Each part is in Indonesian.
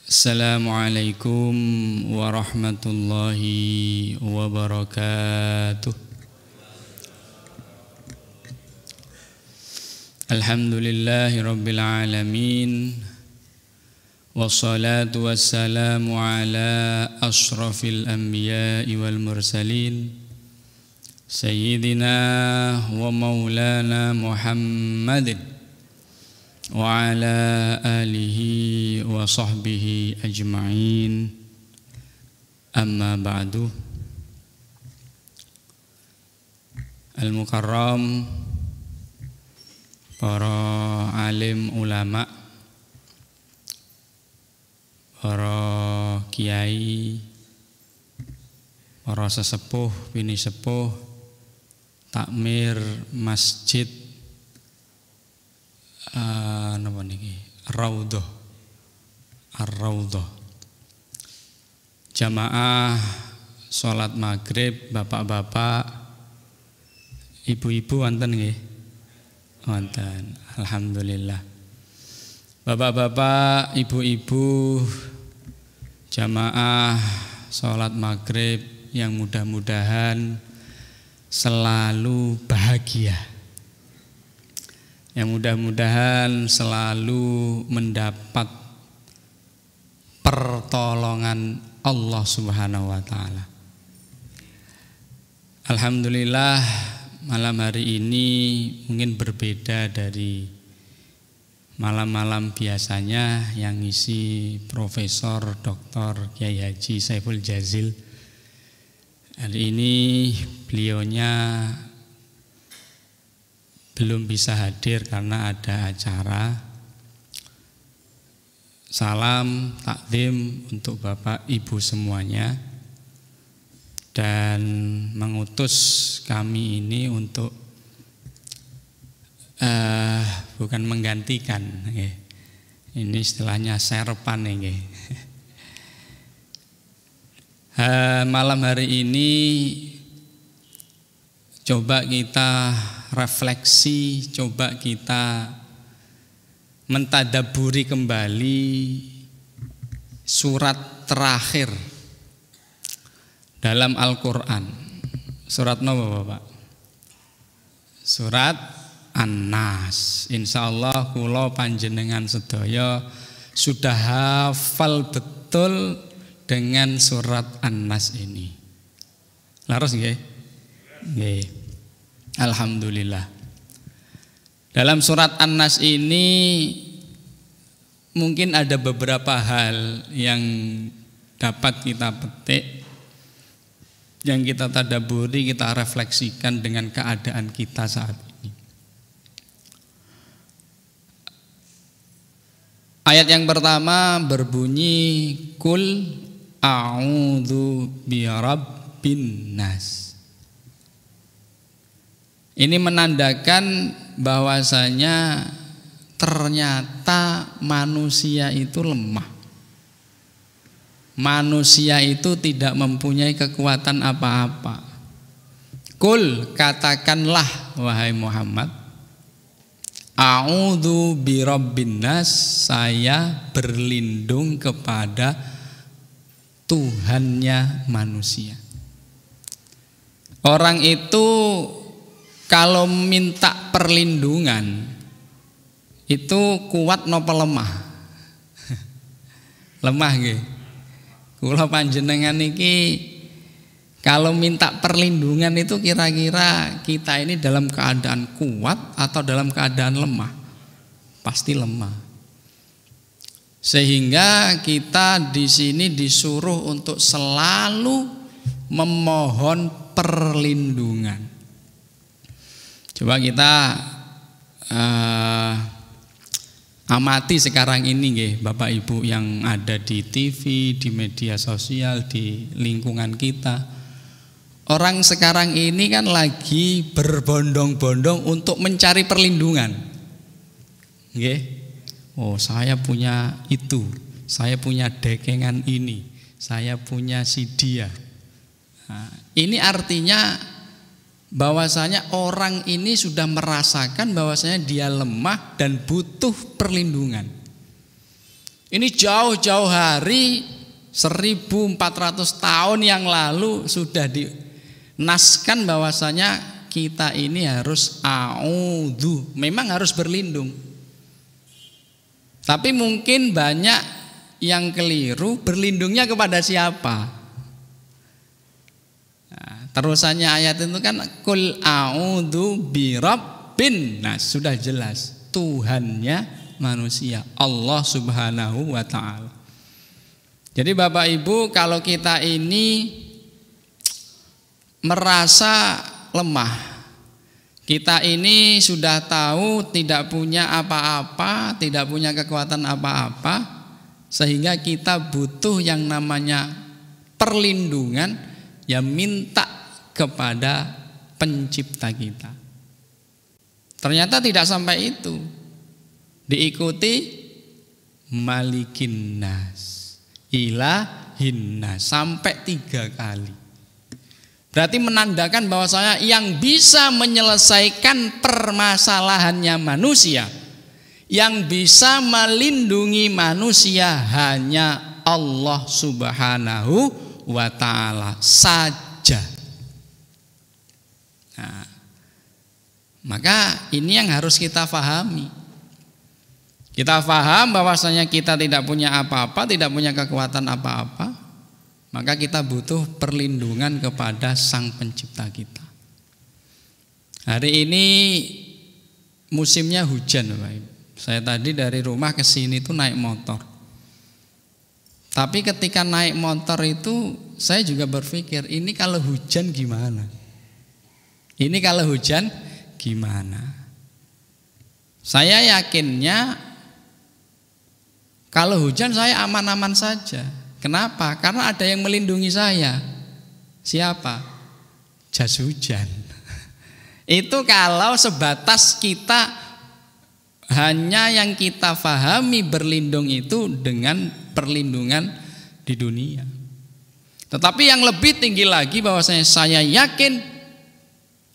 Assalamualaikum warahmatullahi wabarakatuh. Alhamdulillahi rabbil alamin. Wassalatu wassalamu ala ashrafil anbiya'i wal mursalin Sayyidina wa maulana Muhammadin wa ala alihi wa sahbihi ajma'in. Amma ba'du. Al-Mukarram, para alim ulama, para kiai, para sesepuh, bini sepuh, takmir masjid napa niki Ar-Raudhah, jamaah salat maghrib, bapak-bapak, ibu-ibu wonten nggih? Wonten. Alhamdulillah. Bapak-bapak, ibu-ibu, jamaah salat maghrib yang mudah-mudahan selalu bahagia, yang mudah-mudahan selalu mendapat pertolongan Allah Subhanahu wa ta'ala. Alhamdulillah, malam hari ini mungkin berbeda dari malam-malam biasanya yang ngisi Profesor Dr. Kiai Haji Saiful Jazil. Hari ini beliaunya belum bisa hadir karena ada acara. Salam takdim untuk Bapak Ibu semuanya, dan mengutus kami ini untuk bukan menggantikan, ini istilahnya serpan ini. Malam hari ini coba kita refleksi, coba kita mentadaburi kembali surat terakhir dalam Al-Quran. Surat apa Bapak? Surat An-Nas. Insyaallah kula panjenengan sedaya sudah hafal betul dengan surat An-Nas ini. Laras nggih? Nggih. Alhamdulillah. Dalam surat An-Nas ini mungkin ada beberapa hal yang dapat kita petik, yang kita tadaburi, kita refleksikan dengan keadaan kita saat ini. Ayat yang pertama berbunyi Kul a'udzu birabbin nas. Ini menandakan bahwasanya ternyata manusia itu lemah. Manusia itu tidak mempunyai kekuatan apa-apa. Kul, katakanlah wahai Muhammad, a'udzu birabbin nas, saya berlindung kepada Tuhannya manusia. Orang itu kalau minta perlindungan itu kuat napa lemah? Lemah nggih. Kula panjenengan niki kalau minta perlindungan itu kira-kira kita ini dalam keadaan kuat atau dalam keadaan lemah? Pasti lemah. Sehingga kita di sini disuruh untuk selalu memohon perlindungan. Coba kita amati sekarang ini nggih Bapak Ibu yang ada di TV, di media sosial, di lingkungan kita. Orang sekarang ini kan lagi berbondong-bondong untuk mencari perlindungan. Nggih. Oh, saya punya itu, saya punya dekengan ini, saya punya si dia. Nah, ini artinya bahwasanya orang ini sudah merasakan bahwasanya dia lemah dan butuh perlindungan. Ini jauh-jauh hari 1400 tahun yang lalu sudah dinaskan bahwasanya kita ini harus a'udzu, memang harus berlindung. Tapi mungkin banyak yang keliru, berlindungnya kepada siapa? Nah, terusannya ayat itu kan kul a'udzu birabbin nas, sudah jelas Tuhannya manusia, Allah Subhanahu wa ta'ala. Jadi Bapak Ibu, kalau kita ini merasa lemah, kita ini sudah tahu tidak punya apa-apa, tidak punya kekuatan apa-apa, sehingga kita butuh yang namanya perlindungan, ya minta kepada pencipta kita. Ternyata tidak sampai itu, diikuti malikin nas, ilahin nas, sampai 3 kali. Berarti menandakan bahwa saya yang bisa menyelesaikan permasalahannya manusia, yang bisa melindungi manusia hanya Allah Subhanahu wa ta'ala saja. Nah, maka ini yang harus kita pahami. Kita paham bahwasanya kita tidak punya apa-apa, tidak punya kekuatan apa-apa, maka kita butuh perlindungan kepada Sang Pencipta kita. Hari ini musimnya hujan, Bapak Ibu. Saya tadi dari rumah ke sini tuh naik motor. Tapi ketika naik motor itu saya juga berpikir, ini kalau hujan gimana? Ini kalau hujan gimana? Saya yakinnya kalau hujan saya aman-aman saja. Kenapa? Karena ada yang melindungi saya. Siapa? Jas hujan. Itu kalau sebatas kita hanya yang kita pahami berlindung itu dengan perlindungan di dunia. Tetapi yang lebih tinggi lagi bahwasanya saya yakin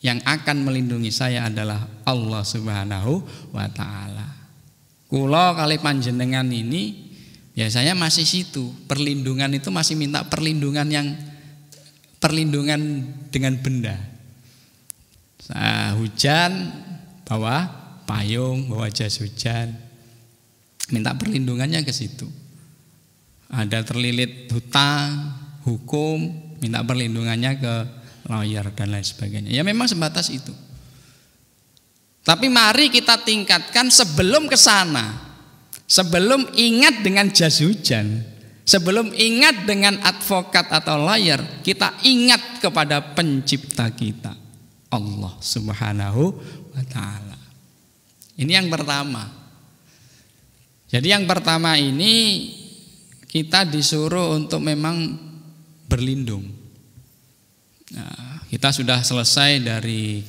yang akan melindungi saya adalah Allah Subhanahu wa ta'ala. Kula kali panjenengan ini biasanya masih situ, perlindungan itu masih minta perlindungan dengan benda. Hujan bawa payung, bawa jas hujan, minta perlindungannya ke situ. Ada terlilit hutang, hukum, minta perlindungannya ke lawyer dan lain sebagainya. Ya memang sebatas itu. Tapi mari kita tingkatkan sebelum ke sana. Sebelum ingat dengan jas hujan, sebelum ingat dengan advokat atau lawyer, kita ingat kepada pencipta kita, Allah Subhanahu wa ta'ala. Ini yang pertama. Jadi yang pertama ini kita disuruh untuk memang berlindung. Nah, kita sudah selesai dari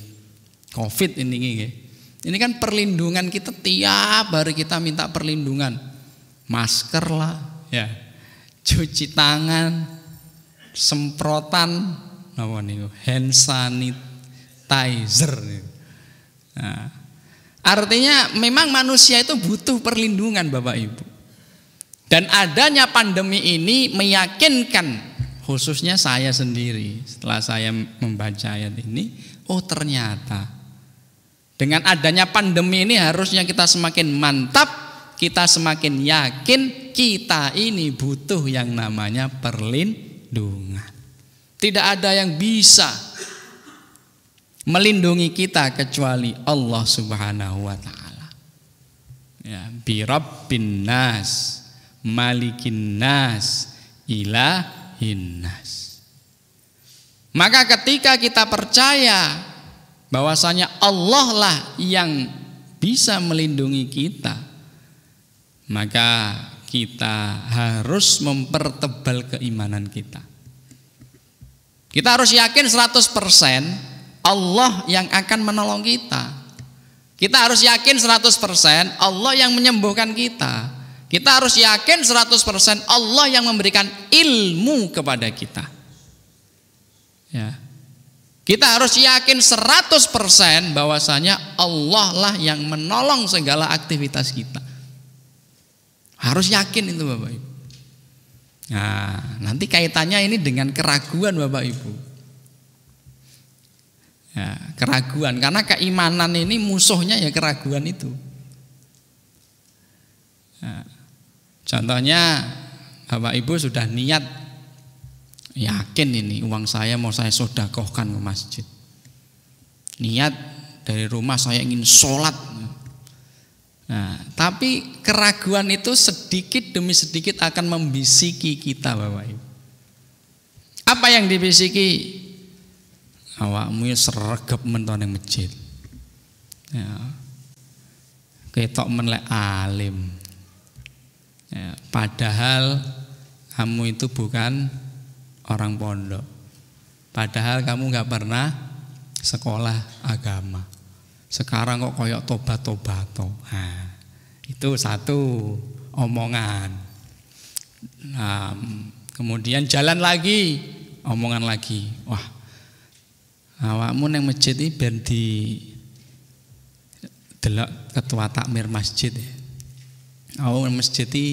COVID ini. Ini kan perlindungan kita, tiap hari kita minta perlindungan. Masker lah, ya, cuci tangan, semprotan, hand sanitizer. Nah, artinya memang manusia itu butuh perlindungan, Bapak Ibu. Dan adanya pandemi ini meyakinkan, khususnya saya sendiri setelah saya membaca ayat ini, oh ternyata dengan adanya pandemi ini harusnya kita semakin mantap, kita semakin yakin kita ini butuh yang namanya perlindungan. Tidak ada yang bisa melindungi kita kecuali Allah Subhanahu wa ta'ala. Ya, bi rabbin nas, malikin nas, ilahin nas. Maka ketika kita percaya bahwasanya Allah lah yang bisa melindungi kita, maka kita harus mempertebal keimanan kita. Kita harus yakin 100% Allah yang akan menolong kita. Kita harus yakin 100% Allah yang menyembuhkan kita. Kita harus yakin 100% Allah yang memberikan ilmu kepada kita. Ya. Kita harus yakin 100% bahwasanya Allah lah yang menolong segala aktivitas kita. Harus yakin itu Bapak Ibu. Nah, nanti kaitannya ini dengan keraguan Bapak Ibu. Ya, keraguan, karena keimanan ini musuhnya ya keraguan itu. Nah, contohnya Bapak Ibu sudah niat, yakin ini uang saya mau saya sedekahkan ke masjid. Niat dari rumah saya ingin sholat. Nah, tapi keraguan itu sedikit demi sedikit akan membisiki kita Bapak Ibu. Apa yang dibisiki? Awakmu sregep mentone masjid. Ya. Ketok menlek alim. Ya, padahal kamu itu bukan orang pondok. Padahal kamu nggak pernah sekolah agama. Sekarang kok koyok tobat-tobato. Nah, itu satu omongan. Nah, kemudian jalan lagi, omongan lagi. Wah, awakmu nang masjid iki ben di delok ketua takmir masjid ya. Awakmu nang masjid iki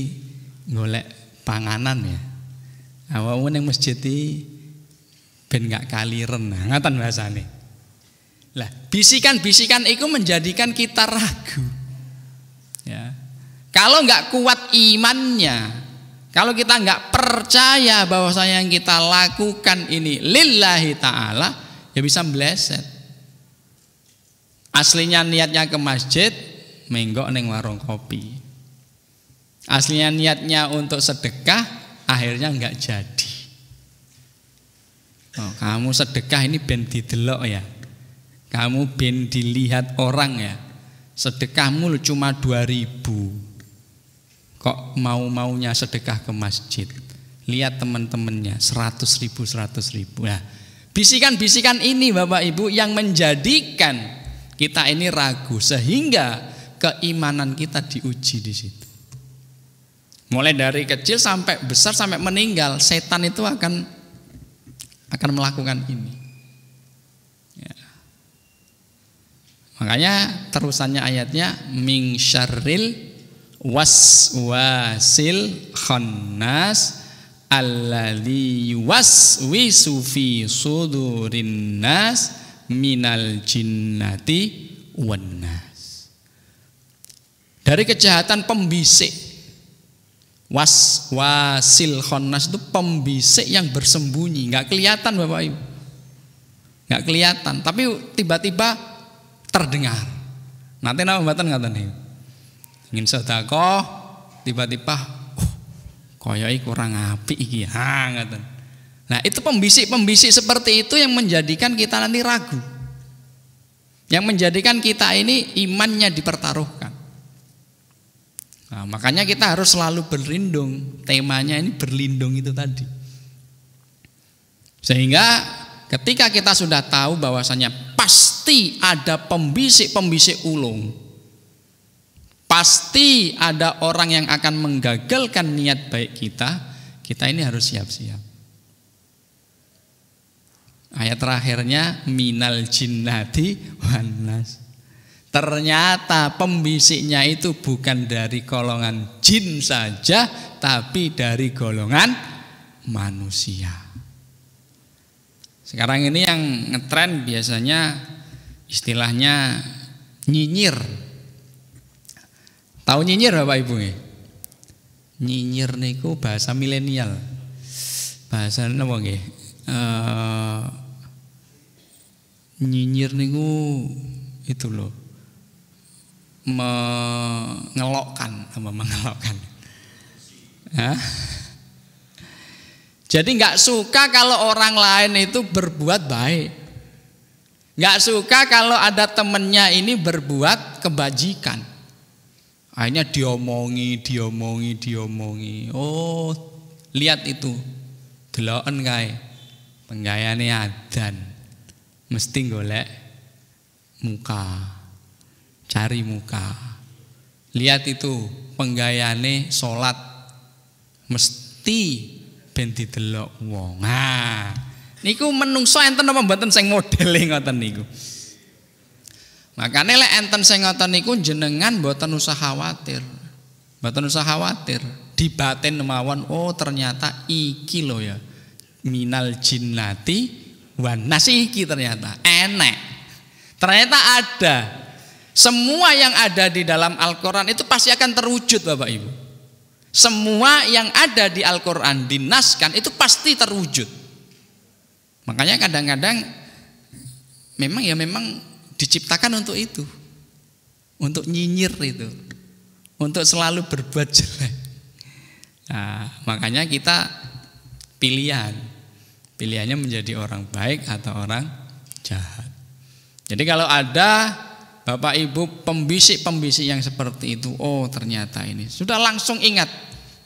golek panganan ya. Awakmu nang masjid iki ben gak kaliren. Nah, ngoten bahasane. Lah, bisikan-bisikan itu menjadikan kita ragu. Ya. Kalau nggak kuat imannya, kalau kita nggak percaya bahwasanya yang kita lakukan ini lillahi ta'ala, ya bisa meleset. Aslinya niatnya ke masjid, menggok neng warung kopi. Aslinya niatnya untuk sedekah, akhirnya nggak jadi. Oh, kamu sedekah ini ben didelok ya. Kamu ben dilihat orang ya. Sedekahmu cuma 2.000. Kok mau-maunya sedekah ke masjid. Lihat teman-temannya 100.000. Nah, bisikan-bisikan ini Bapak Ibu yang menjadikan kita ini ragu, sehingga keimanan kita diuji di situ. Mulai dari kecil sampai besar sampai meninggal, setan itu akan melakukan ini. Ya. Makanya terusannya ayatnya min syarril waswasil khannas alladzi yuwaswisu fi sudurin nas minal jinnati wan nas. Dari kejahatan pembisik, waswasil khannas itu pembisik yang bersembunyi, nggak kelihatan Bapak Ibu, nggak kelihatan, tapi tiba-tiba terdengar. Nanti nama batan ngaten nih, ingin sedekah, tiba-tiba, koyoi kurang apik iki, ngaten. Nah itu pembisik-pembisik seperti itu yang menjadikan kita nanti ragu, yang menjadikan kita ini imannya dipertaruhkan. Nah, makanya kita harus selalu berlindung. Temanya ini berlindung itu tadi. Sehingga ketika kita sudah tahu bahwasanya pasti ada pembisik-pembisik ulung, pasti ada orang yang akan menggagalkan niat baik kita, kita ini harus siap-siap. Ayat terakhirnya minal jinnati wan nas. Ternyata pembisiknya itu bukan dari golongan jin saja, tapi dari golongan manusia. Sekarang ini yang ngetren biasanya istilahnya nyinyir. Tahu nyinyir Bapak Ibu nggih? Nyinyir niku bahasa milenial. Bahasa napa nggih? Nyinyir niku itu loh, mengelokkan. Jadi nggak suka kalau orang lain itu berbuat baik, nggak suka kalau ada temennya ini berbuat kebajikan, akhirnya diomongi. Oh lihat itu, deloken kae penggayane adan, mesti golek muka, cari muka. Lihat itu penggayane sholat, mesti ben didelok wong. Nah, niku menungso enten apa mboten sing modele ngoten niku. Makane lek enten sing ngoten niku jenengan mboten usah khawatir. Mboten usah khawatir, dibatin mawon, oh ternyata iki lho ya. Minal jinnati wan nas iki ternyata enek. Ternyata ada. Semua yang ada di dalam Al-Qur'an itu pasti akan terwujud Bapak Ibu. Semua yang ada di Al-Qur'an dinaskan itu pasti terwujud. Makanya kadang-kadang memang diciptakan untuk itu. Untuk nyinyir itu. Untuk selalu berbuat jelek. Nah, makanya kita pilihannya menjadi orang baik atau orang jahat. Jadi kalau ada Bapak Ibu pembisik-pembisik yang seperti itu, oh ternyata ini, sudah langsung ingat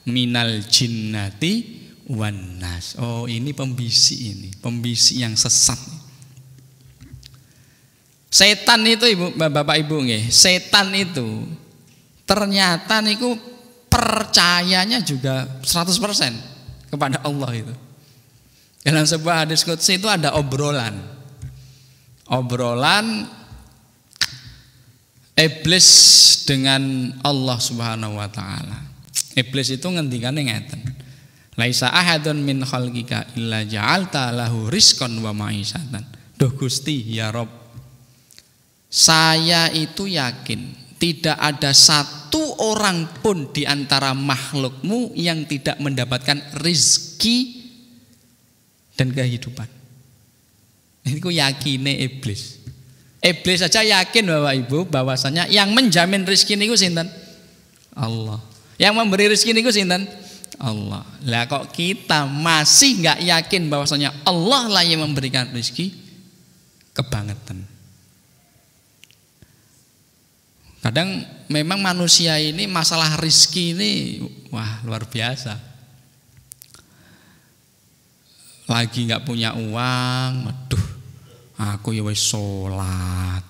minal jinnati wan nas. Oh ini pembisik yang sesat. Setan itu Bapak Ibu nggih, setan itu ternyata niku percayanya juga 100% kepada Allah itu. Dalam sebuah hadis qudsi itu ada obrolan iblis dengan Allah Subhanahu wa taala. Iblis itu ngendikane ngeten. Laisa ahadun min khalqika illa ja'alta lahu rizqan wa ma'isatan. Duh Gusti ya Rob, saya itu yakin tidak ada satu orang pun di antara makhlukmu yang tidak mendapatkan rizki dan kehidupan. Ini ku yakine iblis. Iblis saja yakin Bapak Ibu bahwasanya yang menjamin rizki niku sinten? Allah. Yang memberi rizki niku sinten? Allah. Lah kok kita masih nggak yakin bahwasanya Allah lah yang memberikan rizki? Kebangetan. Kadang memang manusia ini masalah rizki ini wah luar biasa. Lagi nggak punya uang, waduh, aku ya wis sholat,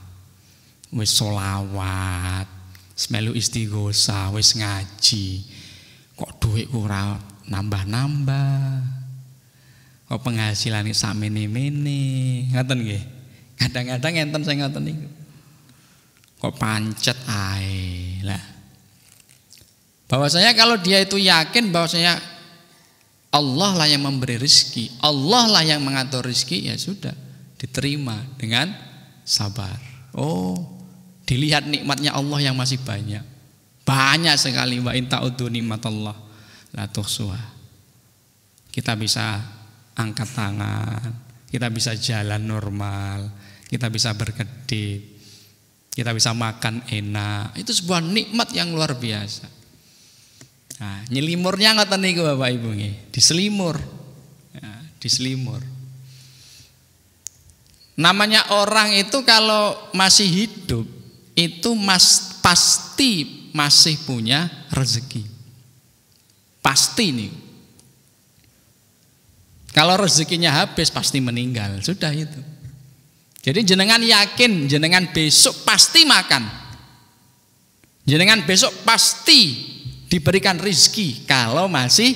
wis sholawat, semelu istighosa, wis ngaji, kok duitku ora nambah-nambah, kok penghasilan sak mene-mene, ngoten nggih. Kadang-kadang enten sing ngoten niku. Kok pancet ae lah. Bahwasanya kalau dia itu yakin bahwasanya Allah lah yang memberi rizki, Allah lah yang mengatur rizki, ya sudah diterima dengan sabar. Oh, dilihat nikmatnya Allah yang masih banyak sekali. Wa in ta'uddu nikmatallah la tuhsuha. Kita bisa angkat tangan, kita bisa jalan normal, kita bisa berkedip, kita bisa makan enak. Itu sebuah nikmat yang luar biasa. Nah, nyelimurnya ngoten niku Bapak Ibu nggih, diselimur. Ya, diselimur. Namanya orang itu kalau masih hidup itu pasti masih punya rezeki. Pasti nih. Kalau rezekinya habis pasti meninggal, sudah itu. Jadi jenengan yakin jenengan besok pasti makan. Jenengan besok pasti diberikan rizki kalau masih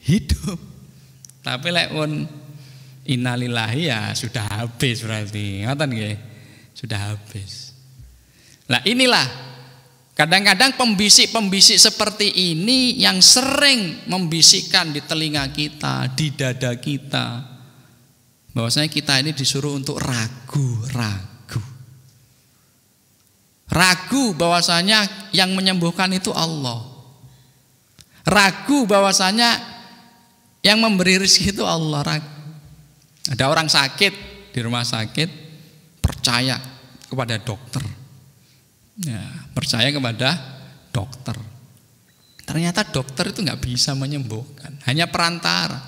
hidup. Tapi lek pun innalillahi ya sudah habis berarti. Ngoten nggih? Sudah habis. Nah, inilah kadang-kadang pembisik-pembisik seperti ini yang sering membisikkan di telinga kita, di dada kita, bahwasanya kita ini disuruh untuk ragu bahwasanya yang menyembuhkan itu Allah. Ragu bahwasanya yang memberi rezeki itu Allah. Ragu. Ada orang sakit di rumah sakit percaya kepada dokter. Ya, percaya kepada dokter. Ternyata dokter itu nggak bisa menyembuhkan, hanya perantara.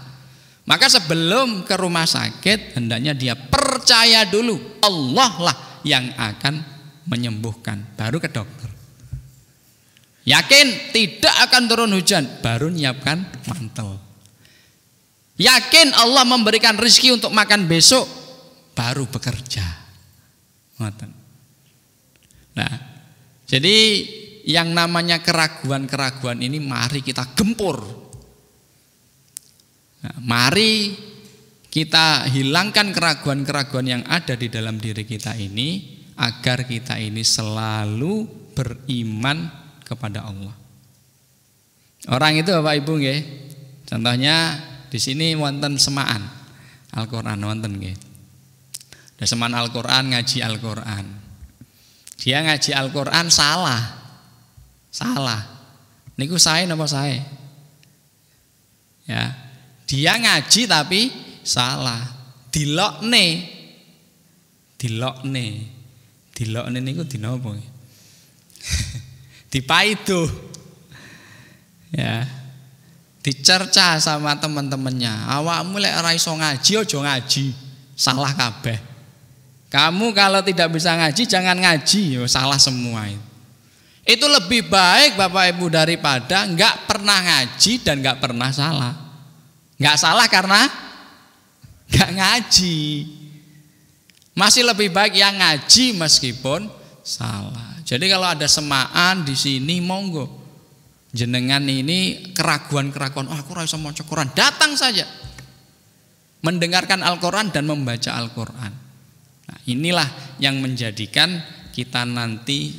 Maka sebelum ke rumah sakit hendaknya dia percaya dulu Allah lah yang akan menyembuhkan, baru ke dokter. Yakin tidak akan turun hujan, baru nyiapkan mantel. Yakin Allah memberikan rezeki untuk makan besok, baru bekerja. Nah, jadi yang namanya keraguan-keraguan ini mari kita gempur. Nah, mari kita hilangkan keraguan-keraguan yang ada di dalam diri kita ini, agar kita ini selalu beriman kepada Allah. Orang itu Bapak Ibu nggih. Contohnya di sini wonten semaan Al-Qur'an wonten nggih. Ada semaan Al-Qur'an, ngaji Al-Qur'an. Dia ngaji Al-Qur'an salah. Niku sae napa sae? Ya. Dia ngaji tapi salah. Dilokne niku dina apa? Dipaido. Ya. Dicerca sama teman-temannya. Awakmu lek ora iso ngaji aja ngaji. Salah kabeh. Kamu kalau tidak bisa ngaji jangan ngaji, salah semua itu. Itu lebih baik Bapak Ibu daripada enggak pernah ngaji dan enggak pernah salah. Enggak salah karena enggak ngaji. Masih lebih baik yang ngaji meskipun salah. Jadi kalau ada semaan di sini monggo. Jenengan ini keraguan-keraguan, aku ora iso maca Quran, datang saja. Mendengarkan Al-Qur'an dan membaca Al-Qur'an. Nah, inilah yang menjadikan kita nanti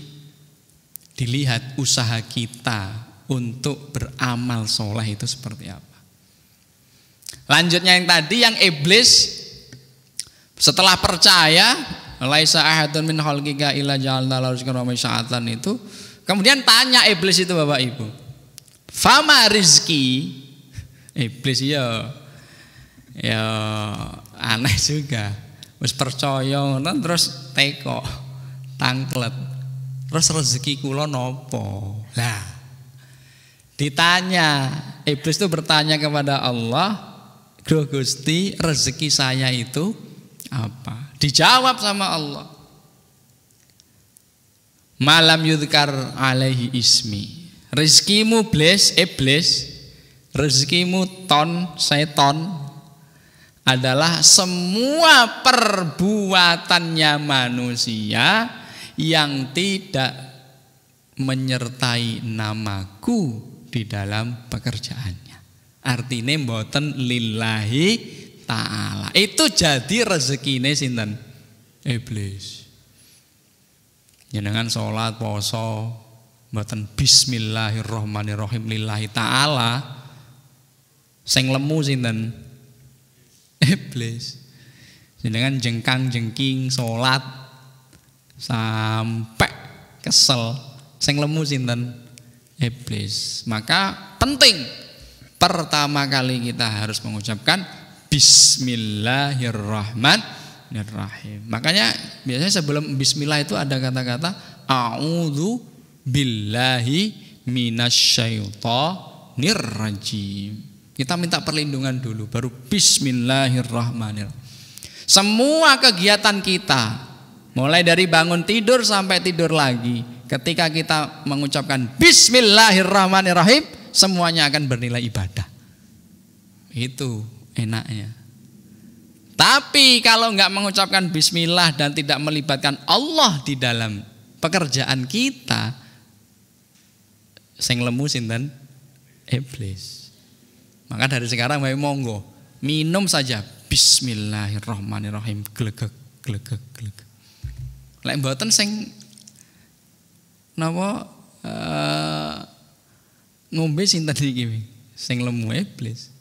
dilihat usaha kita untuk beramal soleh itu seperti apa. Lanjutnya yang tadi yang iblis setelah percaya laisa ahadun min khalqika illa ja'alna lahu rizqan wa ma'ishatan itu, kemudian tanya iblis itu Bapak Ibu, fama rizki. Iblis ya aneh juga. Wis percaya terus teko tangklet. Terus rezeki kula nopo? Lah. Ditanya, iblis itu bertanya kepada Allah, Gusti, rezeki saya itu apa? Dijawab sama Allah, malam yudhkar alaihi ismi. Rezekimu iblis, rezekimu seton adalah semua perbuatannya manusia yang tidak menyertai namaku di dalam pekerjaannya. Artinya mboten lillahi ta'ala. Itu jadi rezekine sinten? Iblis. Jenengan salat poso mboten bismillahirrahmanirrahim lillahi ta'ala, sing lemu sinten? Iblis. Jenengan jengkang-jengking salat sampai kesel, sing lemu sinten? Iblis. Maka penting pertama kali kita harus mengucapkan bismillahirrahmanirrahim. Makanya biasanya sebelum bismillah itu ada kata-kata a'udzu billahi minasyaitonir rajim. Kita minta perlindungan dulu baru bismillahirrahmanirrahim. Semua kegiatan kita mulai dari bangun tidur sampai tidur lagi, ketika kita mengucapkan bismillahirrahmanirrahim, semuanya akan bernilai ibadah. Itu enaknya. Tapi kalau enggak mengucapkan bismillah dan tidak melibatkan Allah di dalam pekerjaan kita, sing lemu sinten? Iblis. Maka dari sekarang bae monggo minum saja bismillahirrahmanirrahim, glegek. Lek mboten sing napa ngombe sinten iki sing lemu iblis.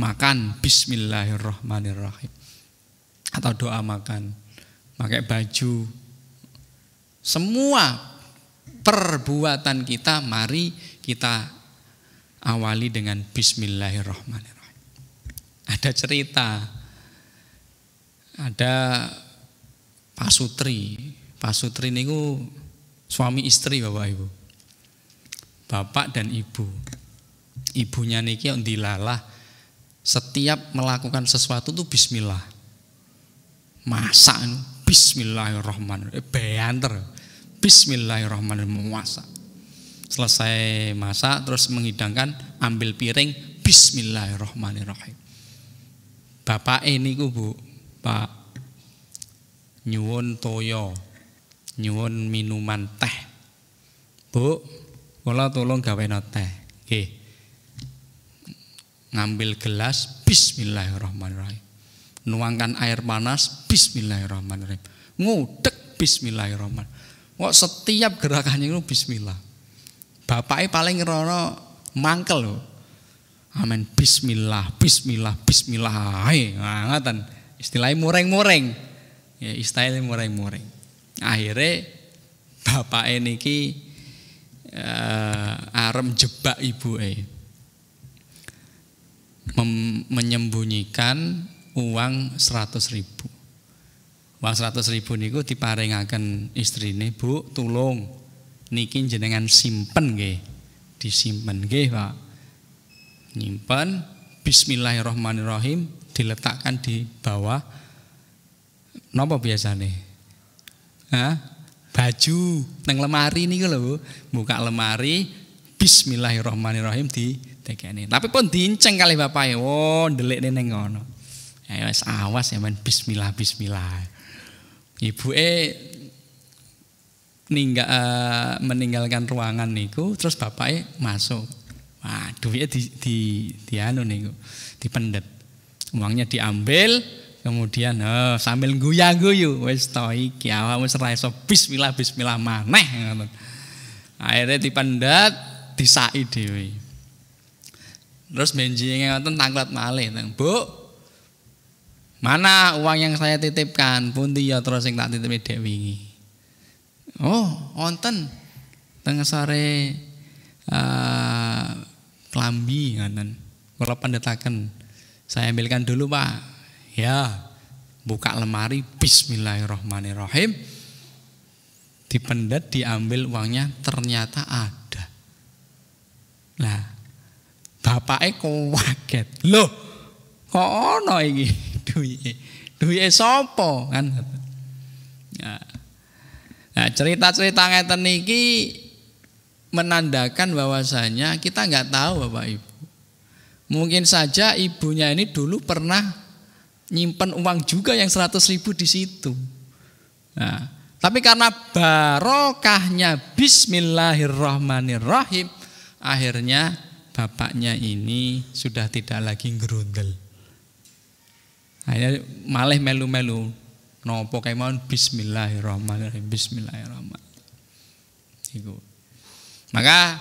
Makan bismillahirrahmanirrahim atau doa makan, pakai baju, semua perbuatan kita mari kita awali dengan bismillahirrahmanirrahim. Ada cerita, ada pasutri niku suami istri Bapak Ibu, bapak dan ibu. Ibunya niki dilalah setiap melakukan sesuatu tuh bismillah. Masak bismillahirrahmanirrahim, beanter bismillahirrahmanirrahim masak. Selesai masak terus menghidangkan, ambil piring bismillahirrahmanirrahim. Bapak niku Bu, Pak nyuwun toyo, nyuwun minuman teh. Bu, kula tolong gawena teh. Nggih. Ngambil gelas bismillahirrahmanirrahim. Nuangkan air panas bismillahirrahmanirrahim. Ngudek bismillahirrahmanirrahim. Kok setiap gerakannya itu bismillah. Bapaknya paling ngerono mangkel lho. Amin bismillah, bismillah, bismillah. Nah, ngoten. Istilahnya mureng-mureng. Ya, istilahnya mureng-mureng. Akhirnya bapak niki arem jebak ibuke. Menyembunyikan uang 100.000. Uang 100.000 niku diparingaken istrine, Bu, tulung niki jenengan simpen nggih. Disimpen nggih, Pak. Nyimpen, bismillahirrahmanirrahim, diletakkan di bawah napa biasane? Baju nang lemari niku lho, Bu. Buka lemari, bismillahirrahmanirrahim ditekeni. Tapi pun diinceng kali bapake. Oh, ndelikne ning ngono. Ya wis awas ya men, bismillah bismillah. Ibuke meninggalkan ruangan niku, terus bapake masuk. Wah, duitnya di anu niku, dipendet. Uangnya diambil, kemudian sambil guyu-guyu, wis to iki awakmu wis ra iso bismillah bismillah maneh ngoten. Akhirnya dipendet, disaki dhewe. Terus benjinge ngoten tanglet malih, Bu. Mana uang yang saya titipkan? Pundi ya terus sing tak titipi dek wingi. Oh, wonten teng sore klambi ngoten. Kula pendetaken. Saya ambilkan dulu, Pak. Ya. Buka lemari, bismillahirrahmanirrahim. Dipendet, diambil uangnya, ternyata ada. Nah, bapake kaget. Loh, kok ono iki duwike? Duwike sapa kan? Nah, cerita-cerita ngeten niki menandakan bahwasanya kita nggak tahu Bapak Ibu. Mungkin saja ibunya ini dulu pernah nyimpen uang juga yang 100.000 di situ. Nah, tapi karena barokahnya bismillahirrahmanirrahim, akhirnya bapaknya ini sudah tidak lagi ngerundel. Akhirnya malah melu-melu nopo kemawon bismillahirrahmanirrahim, bismillahirrahmanirrahim. Maka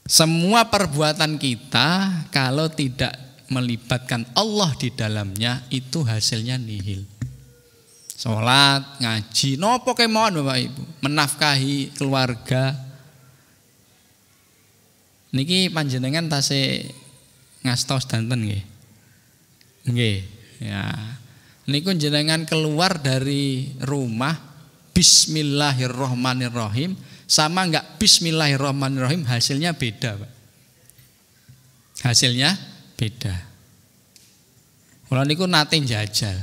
semua perbuatan kita kalau tidak melibatkan Allah di dalamnya itu hasilnya nihil. Salat, ngaji, nopo kemawon Bapak Ibu, menafkahi keluarga. Niki panjenengan tasih ngastos danten nggih. Nggih, ya. Niku jenengan keluar dari rumah bismillahirrahmanirrahim sama enggak bismillahirrahmanirrahim, hasilnya beda, Pak. Hasilnya beda. Kalau niku nate jajal.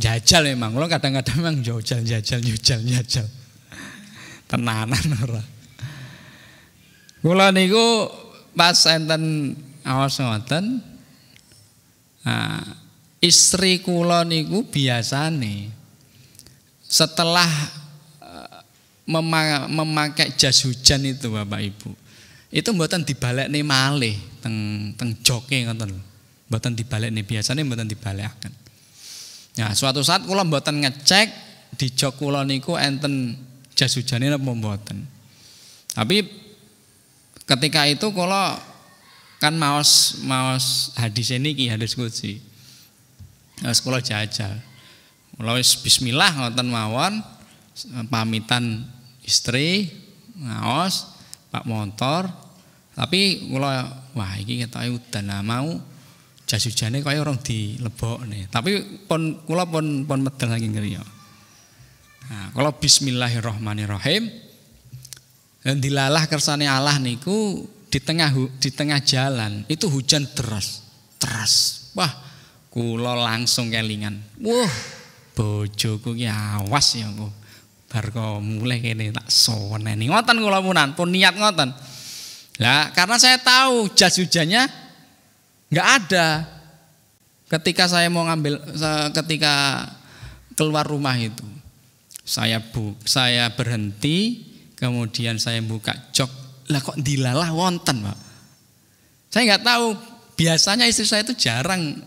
Jajal memang, kalau kadang-kadang memang jajal. Tenanan ora. Kula niku pas enten awas ngoten. Istri kula niku biasane setelah memakai jas hujan itu Bapak Ibu, itu mboten dibalekne malih teng joke ngoten lho. Mboten dibalekne, biasane mboten dibalekaken. Nah, suatu saat kula mboten ngecek di jok kula niku enten jas hujane napa mboten. Tapi ketika itu kula kan maos hadis niki, hadis qudsi. Terus kula jajal. Kula wis bismillah ngoten mawon, pamitan istri, ngaos, Pak motor. Tapi kula wah iki ketoke udan, mau jas hujane kaya orang dilebokne. Tapi kula pun medal saking griya. Nah, kula bismillahirrahmanirrahim. Dan dilalah kersane Allah niku di tengah jalan itu hujan deras. Wah, kula langsung kelingan. Wah, bojoku ki awas ya kok. Bar kok mulai kene tak soneni. Ngoten kula pun niat ngoten. Lah, karena saya tahu jas hujannya enggak ada. Ketika saya mau ketika keluar rumah itu. Saya berhenti, kemudian saya buka jok. Lah kok dilalah wonten, Pak. Saya enggak tahu. Biasanya istri saya itu jarang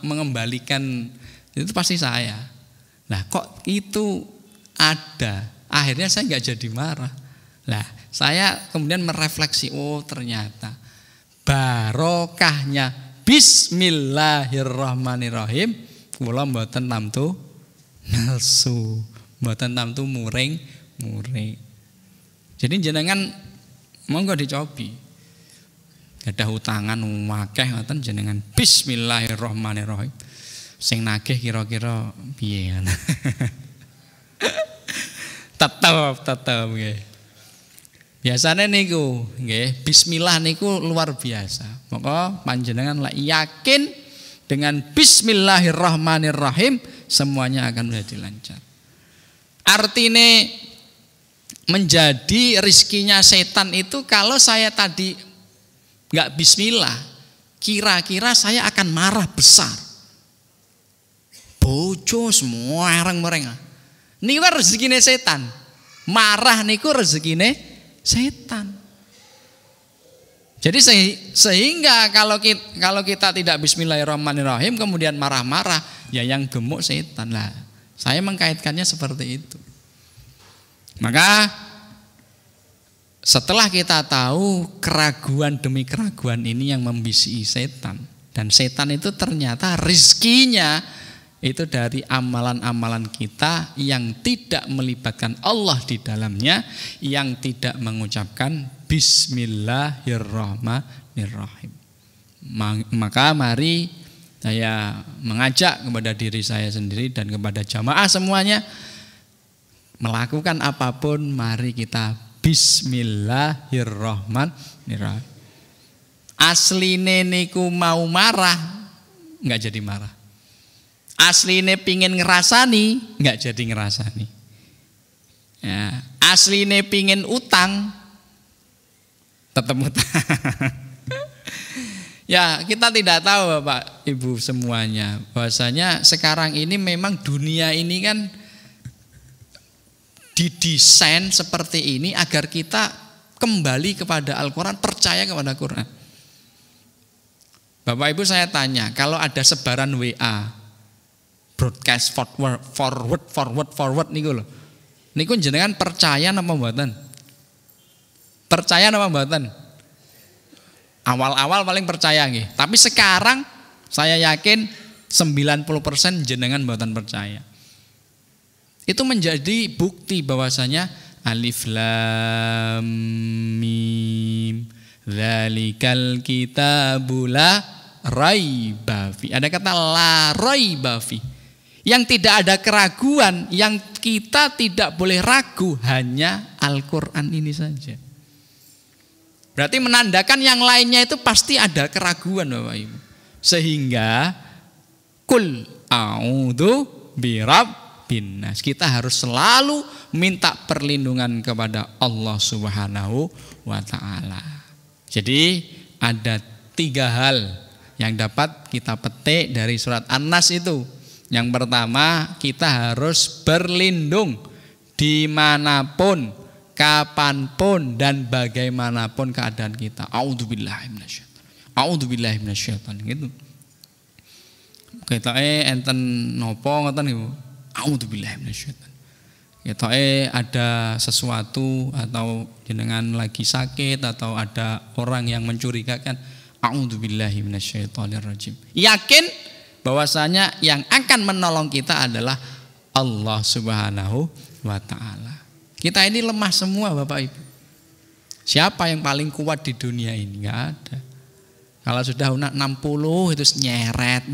mengembalikan, itu pasti saya. Nah kok itu ada, akhirnya saya nggak jadi marah. Lah, saya kemudian merefleksi, oh ternyata barokahnya Bismillahirrahmanirrahim kula mboten tamtu nafsu, mboten tamtu muring. Jadi jenengan monggo dicobi. Gadah utangan akeh ngoten jenengan Bismillahirrahmanirrahim. Sing nagih kira-kira piye. Tetep nggih. Biasane niku nggih, bismillah niku luar biasa. Maka panjenengan lek yakin dengan Bismillahirrahmanirrahim semuanya akan menjadi lancar. Artine menjadi rizkinya setan itu kalau saya tadi enggak bismillah, kira-kira saya akan marah besar. Bojo semua mereng-mereng. Niku rezekine setan. Marah niku rezekine setan. Jadi sehingga kalau kita tidak Bismillahirrahmanirrahim kemudian marah-marah, ya yang gemuk setan lah. Saya mengkaitkannya seperti itu. Maka setelah kita tahu keraguan demi keraguan ini yang membisiki setan, dan setan itu ternyata rizkinya itu dari amalan-amalan kita yang tidak melibatkan Allah di dalamnya, yang tidak mengucapkan Bismillahirrahmanirrahim. Maka mari saya mengajak kepada diri saya sendiri dan kepada jamaah semuanya, melakukan apapun mari kita Bismillahirrahmanirrahim. Asline niku mau marah nggak jadi marah. Asline pingin ngerasani nggak jadi ngerasani. Ya, asline pingin utang tetap utang. Ya, kita tidak tahu Bapak Ibu semuanya bahwasanya sekarang ini memang dunia ini kan didesain seperti ini agar kita kembali kepada Al-Quran, percaya kepada Al-Quran. Bapak Ibu saya tanya, kalau ada sebaran WA, broadcast forward niku lho. Niku jenengan percaya napa mboten? Percaya napa mboten? Awal-awal paling percaya nggih, tapi sekarang saya yakin 90% jenengan mboten percaya. Itu menjadi bukti bahwasanya alif lam mim dzalikal kitabul la raiba fi. Ada kata la raiba fi. Yang tidak ada keraguan, yang kita tidak boleh ragu hanya Al-Qur'an ini saja. Berarti menandakan yang lainnya itu pasti ada keraguan Bapak Ibu. Sehingga kul a'udzu birabbinnas. Kita harus selalu minta perlindungan kepada Allah Subhanahu wa ta'ala. Jadi ada 3 hal yang dapat kita petik dari surat An-Nas itu. Yang pertama, kita harus berlindung dimanapun, kapanpun dan bagaimanapun keadaan kita. A'udzubillahi minasyaitonir. A'udzubillahi minasyaitonir gitu. Ketoke enten napa ngoten niku. A'udzubillahi minasyaitonir. Ketoke ada sesuatu atau jenengan lagi sakit atau ada orang yang mencurigakan. A'udzubillahi minasyaitonir rajim. Yakin bahwasanya yang akan menolong kita adalah Allah Subhanahu wa ta'ala. Kita ini lemah semua Bapak Ibu. Siapa yang paling kuat di dunia ini? Enggak ada. Kalau sudah 60 itu nyeret.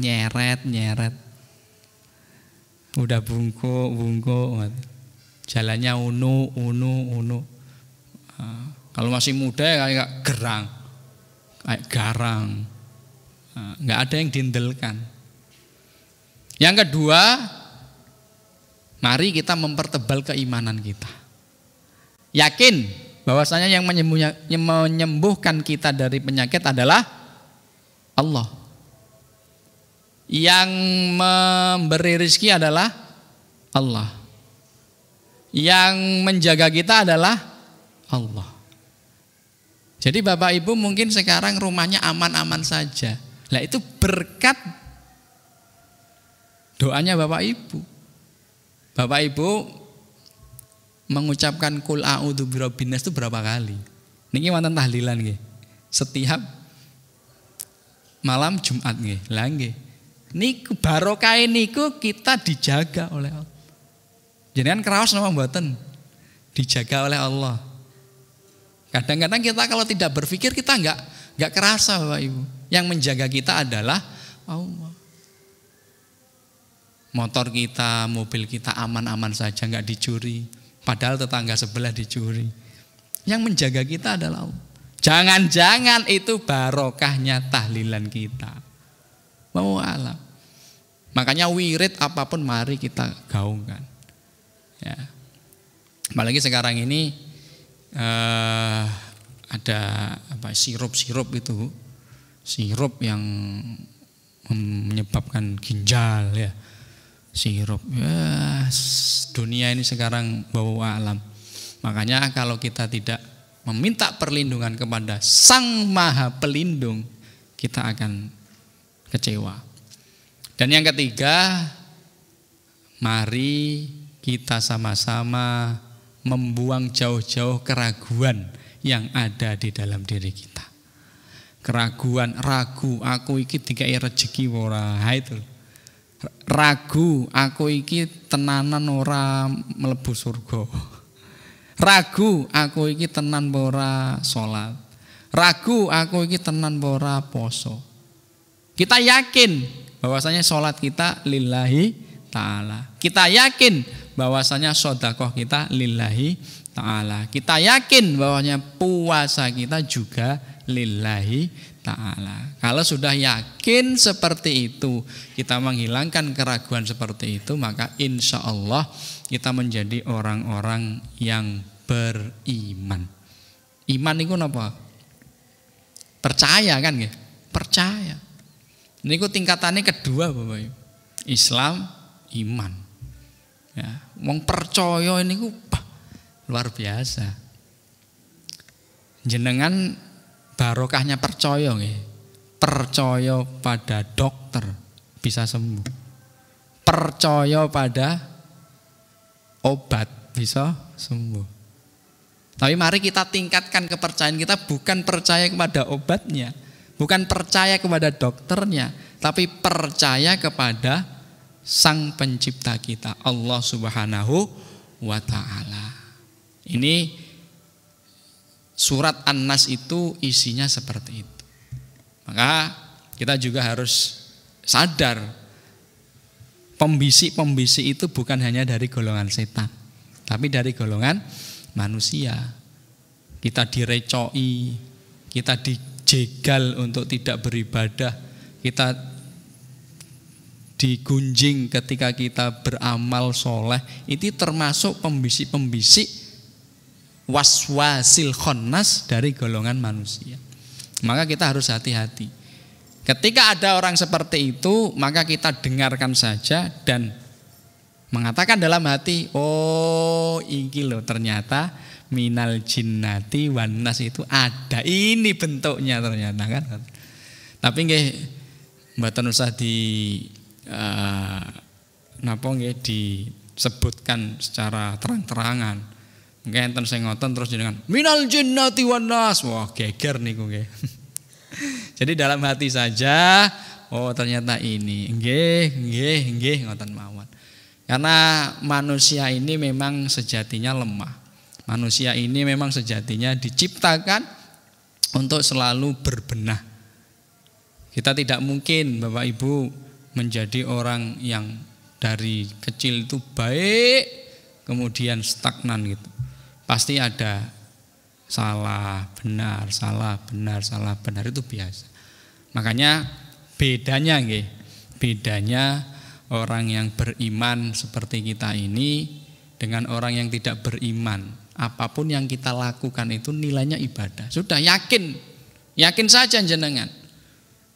Udah bungkuk. Jalannya unu. Kalau masih muda kayak gerang. Kayak garang. Enggak ada yang dindelkan. Yang kedua, mari kita mempertebal keimanan kita. Yakin bahwasanya yang menyembuhkan kita dari penyakit adalah Allah. Yang memberi rezeki adalah Allah. Yang menjaga kita adalah Allah. Jadi Bapak Ibu mungkin sekarang rumahnya aman-aman saja. Lah itu berkat doanya Bapak Ibu. Bapak Ibu mengucapkan kul a'udzu birabbin nas itu berapa kali? Niki wonten tahlilan nggih. Setiap malam Jumat nggih. Lah nggih. Niku barokah niku kita dijaga oleh Allah. Jenengan kraos napa mboten? Dijaga oleh Allah. Kadang-kadang kita kalau tidak berpikir kita enggak kerasa Bapak Ibu. Yang menjaga kita adalah Allah. Motor kita, mobil kita aman-aman saja, enggak dicuri. Padahal tetangga sebelah dicuri. Yang menjaga kita adalah Allah. Jangan-jangan itu barokahnya tahlilan kita. Mau alam. Makanya wirid apapun mari kita gaungkan. Ya. Apalagi sekarang ini ada sirup-sirup itu, sirup yang menyebabkan ginjal ya. Sirup ya, dunia ini sekarang bawa alam. Makanya kalau kita tidak meminta perlindungan kepada Sang Maha Pelindung, kita akan kecewa. Dan yang ketiga, mari kita sama-sama membuang jauh-jauh keraguan yang ada di dalam diri kita. Keraguan, ragu, aku iki dikai rezeki ora, itu. Ragu, aku iki tenanan ora mlebu surga. Ragu, aku iki tenan ora salat. Ragu, aku iki tenan ora poso. Kita yakin bahwasanya salat kita lillahi ta'ala. Kita yakin bahwasanya sedekah kita lillahi ta'ala. Kita yakin bahwasanya puasa kita juga lillahi ta'ala. Kalau sudah yakin seperti itu, kita menghilangkan keraguan seperti itu, maka insya Allah kita menjadi orang-orang yang beriman. Iman itu apa? Percaya kan ya? Percaya. Ini tingkatannya kedua Bapak Ibu. Islam, iman. Ya, wong percaya ini luar biasa. Jenengan barokahnya percaya nggih. Percaya pada dokter bisa sembuh. Percaya pada obat bisa sembuh. Tapi mari kita tingkatkan kepercayaan kita, bukan percaya kepada obatnya, bukan percaya kepada dokternya, tapi percaya kepada Sang Pencipta kita, Allah Subhanahu wa ta'ala. Ini surat An-Nas itu isinya seperti itu. Maka kita juga harus sadar, pembisik-pembisik itu bukan hanya dari golongan setan, tapi dari golongan manusia. Kita direcoi, kita dijegal untuk tidak beribadah, kita digunjing ketika kita beramal soleh. Itu termasuk pembisik-pembisik waswasil khannas dari golongan manusia. Maka kita harus hati-hati. Ketika ada orang seperti itu, maka kita dengarkan saja dan mengatakan dalam hati, oh iki loh ternyata minal jinnati wan nas itu ada, ini bentuknya ternyata kan. Tapi nggih mboten usah napa nggih disebutkan secara terang-terangan. Nggih enten sing ngoten terus jenengan minal jinnati wan nas. Wah, geger niku nggih. Jadi dalam hati saja, oh ternyata ini. Nggih ngoten mawon. Karena manusia ini memang sejatinya lemah. Manusia ini memang sejatinya diciptakan untuk selalu berbenah. Kita tidak mungkin Bapak Ibu menjadi orang yang dari kecil itu baik kemudian stagnan gitu. Pasti ada salah benar itu biasa. Makanya bedanya nggih, bedanya orang yang beriman seperti kita ini dengan orang yang tidak beriman. Apapun yang kita lakukan itu nilainya ibadah. Sudah yakin saja jenengan.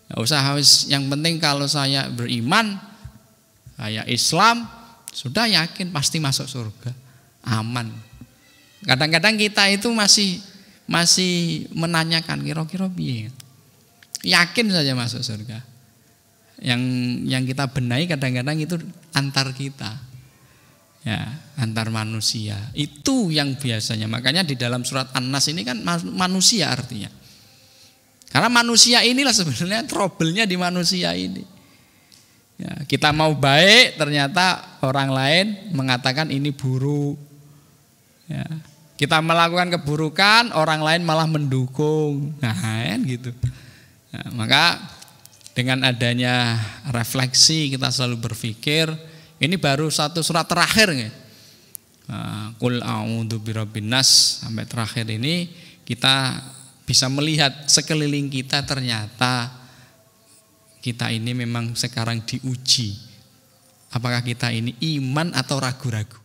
Nggak usah harus, yang penting kalau saya beriman, saya Islam, sudah yakin pasti masuk surga, aman. Kadang-kadang kita itu masih menanyakan kira-kira piye. Yakin saja masuk surga. Yang kita benahi kadang-kadang itu antar kita. Ya, antar manusia. Itu yang biasanya. Makanya di dalam surat An-Nas ini kan manusia artinya. Karena manusia inilah sebenarnya trouble-nya di manusia ini. Ya, kita mau baik, ternyata orang lain mengatakan ini buruk. Ya, kita melakukan keburukan, orang lain malah mendukung. Nah, kan gitu. Nah, maka dengan adanya refleksi kita selalu berpikir, ini baru satu surat terakhir nih. Qul a'udzu birabbin nas sampai terakhir ini kita bisa melihat sekeliling kita, ternyata kita ini memang sekarang diuji. Apakah kita ini iman atau ragu-ragu?